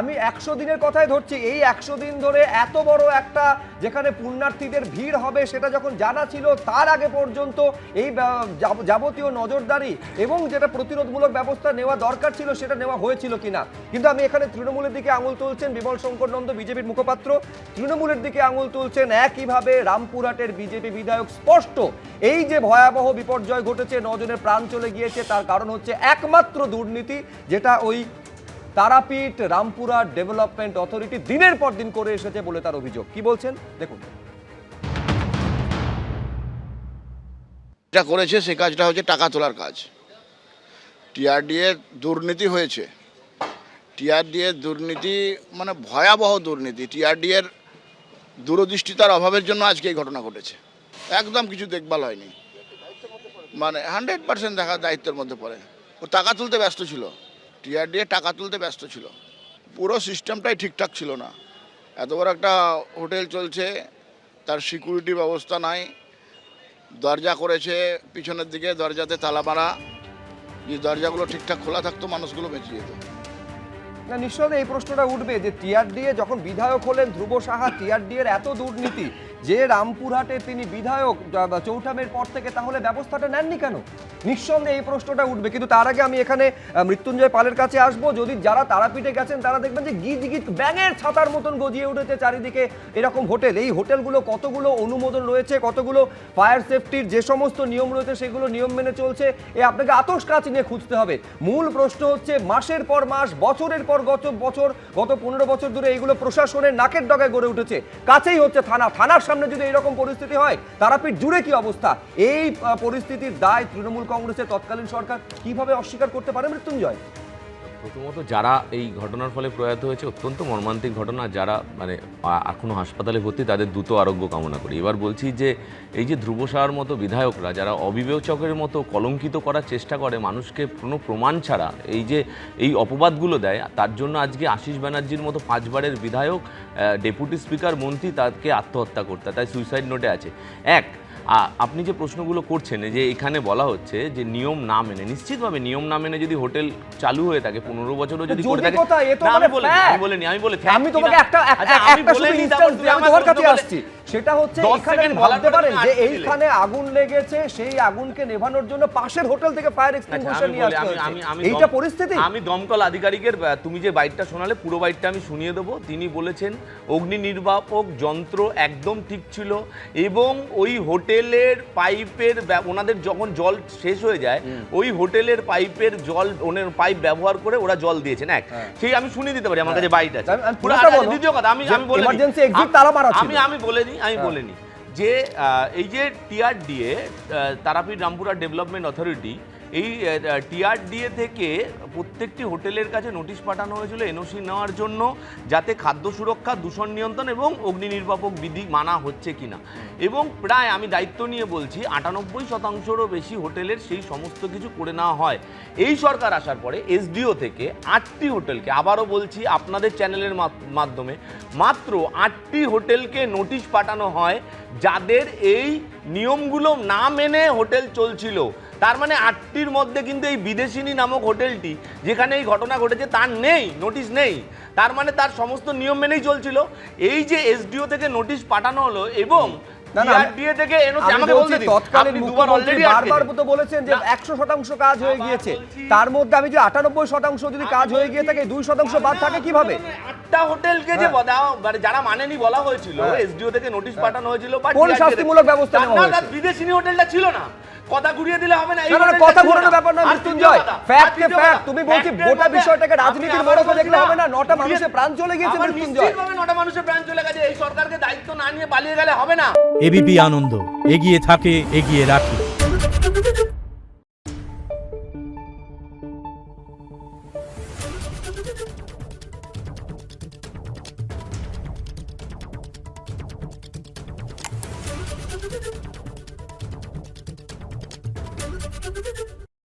আমি 100 দিনের কথাই ধরছি। এই 100 দিন ধরে এত বড় একটা যেখানে পুণ্যার্থীদের ভিড় হবে সেটা যখন জানা ছিল, তার আগে পর্যন্ত এই যাবতীয় নজরদারি এবং যেটা প্রতিরোধমূলক ব্যবস্থা নেওয়া দরকার ছিল সেটা নেওয়া হয়েছিল কিনা। কিন্তু আমি এখানে তৃণমূলের দিকে আঙুল তুলছেন বিমল শঙ্কর নন্দ, বিজেপির মুখপাত্র, তৃণমূলের দিকে আঙুল তুলছেন একইভাবে রামপুরহাটের বিজেপি বিধায়ক। স্পষ্ট এই যে ভয়াবহ বিপর্যয় ঘটেছে, 9 জনের প্রাণ চলে গিয়েছে, তার কারণ হচ্ছে একমাত্র দুর্নীতি, যেটা ওই তারাপীঠ রামপুরহাট ডেভেলপমেন্ট অথরিটি দিনের পর দিন করে এসেছে বলে তার অভিযোগ। কি বলছেন দেখুন। যেটা করেছে সে কাজটা হচ্ছে টাকা তোলার কাজ। টিআরডিএ দুর্নীতি হয়েছে, টিআরডিএ দুর্নীতি মানে ভয়াবহ দুর্নীতি। টিআরডিএর দূরদৃষ্টিতার অভাবের জন্য আজকে এই ঘটনা ঘটেছে। একদম কিছু দেখভাল হয়নি, মানে 100% দেখা দায়িত্বের মধ্যে পড়ে। ও টাকা তুলতে ব্যস্ত ছিল, টিআরডিএ টাকা তুলতে ব্যস্ত ছিল, পুরো সিস্টেমটাই ঠিকঠাক ছিল না। এত বড় একটা হোটেল চলছে, তার সিকিউরিটি ব্যবস্থা নাই, দরজা করেছে পিছনের দিকে, দরজাতে তালা মারা। যে দরজাগুলো ঠিকঠাক খোলা থাকতো মানুষগুলো বেঁচে যেত। না, নিশ্চয়ই এই প্রশ্নটা উঠবে যে টিআরডিএ যখন বিধায়ক হলেন ধ্রুব সাহা, টিআরডিএর এত দুর্নীতি যে রামপুরহাটে তিনি বিধায়ক চৌঠামের পর থেকে, তাহলে ব্যবস্থাটা নেননি কেন? নিঃসন্দেহে এই প্রশ্নটা উঠবে। কিন্তু তার আগে আমি এখানে মৃত্যুঞ্জয় পালের কাছে আসবো। যদি যারা তারাপীঠে গেছেন তারা দেখবেন যে গিজ গিজ ব্যাঙের ছাতার মতন গজিয়ে উঠেছে চারিদিকে এরকম হোটেল। এই হোটেলগুলো কতগুলো অনুমোদন রয়েছে, কতগুলো ফায়ার সেফটির যে সমস্ত নিয়ম রয়েছে সেগুলো নিয়ম মেনে চলছে, আপনাকে আতশ কাচ নিয়ে খুঁজতে হবে। মূল প্রশ্ন হচ্ছে মাসের পর মাস, বছরের পর বছর, গত 15 বছর ধরে এইগুলো প্রশাসনের নাকের ডগায় গড়ে উঠেছে। কাছেই হচ্ছে থানা, থানার সামনে যদি এরকম পরিস্থিতি হয়, তারাপীঠ জুড়ে কি অবস্থা? এই পরিস্থিতির দায় তৃণমূল কংগ্রেসের তৎকালীন সরকার কিভাবে অস্বীকার করতে পারে মৃত্যুঞ্জয়? প্রথমত যারা এই ঘটনার ফলে প্রয়াত হয়েছে, অত্যন্ত মর্মান্তিক ঘটনা, যারা মানে এখনো হাসপাতালে ভর্তি, তাদের দ্রুত আরোগ্য কামনা করি। এবার বলছি যে এই যে ধ্রুব সাহার মতো বিধায়করা যারা অবিবেচকের মতো কলঙ্কিত করার চেষ্টা করে, মানুষকে কোনো প্রমাণ ছাড়া এই যে এই অপবাদগুলো দেয়, তার জন্য আজকে আশিস ব্যানার্জির মতো 5 বারের বিধায়ক, ডেপুটি স্পিকার, মন্ত্রী, তাকে আত্মহত্যা করতে, তাই সুইসাইড নোটে আছে। আপনি যে প্রশ্নগুলো করছেন যে এখানে বলা হচ্ছে যে নিয়ম না মেনে, নিশ্চিতভাবে নিয়ম না মেনে যদি হোটেল চালু হয়ে থাকে 15 বছরও যদি করে থাকে, আমি তোমাকে একটা তোমার কাছে আসছি, সেটা হচ্ছে এখানে ভাবতে পারেন যে এইখানে আগুন লেগেছে, সেই আগুনকে নেভানোর জন্য পাশের হোটেল থেকে ফায়ার এক্সটিংগুইশার নিয়ে আসতে হয়েছে। এইটা পরিস্থিতি। আমি দমকল আধিকারিকের, তুমি যে বাইটটা শোনালে পুরো বাইটটা আমি শুনিয়ে দেবো। তিনি বলেছেন অগ্নি নির্বাপক যন্ত্র একদম ঠিক ছিল এবং ওই হোটেলের পাইপের, ওনাদের যখন জল শেষ হয়ে যায় ওই হোটেলের পাইপের জল, ওনার পাইপ ব্যবহার করে ওরা জল দিয়েছেন। সেই আমি শুনিয়ে দিতে পারি, আমার কাছে বাইট আছে। দ্বিতীয় কথা, আমি বলে নিই যে এই যে টিআরডিএ তারাপীঠ রামপুরহাট ডেভেলপমেন্ট অথরিটি, এই টিআরডিএ থেকে প্রত্যেকটি হোটেলের কাছে নোটিশ পাঠানো হয়েছিল এনওসি নেওয়ার জন্য, যাতে খাদ্য সুরক্ষা, দূষণ নিয়ন্ত্রণ এবং অগ্নি নির্বাপক বিধি মানা হচ্ছে কিনা। এবং প্রায় আমি দায়িত্ব নিয়ে বলছি 98%-রও বেশি হোটেলের সেই সমস্ত কিছু করে নেওয়া হয়। এই সরকার আসার পরে এসডিও থেকে 8টি হোটেলকে, আবারও বলছি আপনাদের চ্যানেলের মাধ্যমে, মাত্র 8টি হোটেলকে নোটিশ পাঠানো হয় যাদের এই নিয়মগুলো না মেনে হোটেল চলছিল। তার মানে 8টির মধ্যে কিন্তু এই বিদেশিনী নামক হোটেলটি, যেখানে এই ঘটনা ঘটেছে, তার নেই, নোটিশ নেই। তার মানে তার সমস্ত নিয়ম মেনেই চলছিল। এই যে এসডিও থেকে নোটিশ পাঠানো হলো এবং টিআরডিএ থেকে আমাকে বলতে দিন, তৎকালীন মুখ্যমন্ত্রী বারবার তো বলেছেন যে 100% কাজ হয়ে গিয়েছে, তার মধ্যে আমি যে 98% যদি কাজ হয়ে গিয়ে থাকে, 2% বাদ থাকে কিভাবে? 8টা হোটেলকে যে যারা মানেনি বলা হয়েছিল, এসডিও থেকে নোটিশ পাঠানো হয়েছিল, কোন শাস্তিমূলক ব্যবস্থা নেওয়া হয়েছে? বিদেশিনী হোটেলটা ছিল না। কথা ঘুরিয়ে দিলে হবে না, এই কথা ঘুরানোর ব্যাপার না মৃত্যুঞ্জয়, ফ্যাক্ট ফ্যাক্ট। তুমি বলছি গোটা বিষয়টাকে রাজনীতির মোড়কে দেখলে হবে না। 9টা মানুষের প্রাণ চলে গিয়েছে মৃত্যুঞ্জয়, নিশ্চিতভাবে 9টা মানুষের প্রাণ চলে গেছে। এই সরকারকে দায়িত্ব না নিয়ে পালিয়ে গেলে হবে না। এবিপি আনন্দ, এগিয়ে থাকে, এগিয়ে রাখে। Thank you.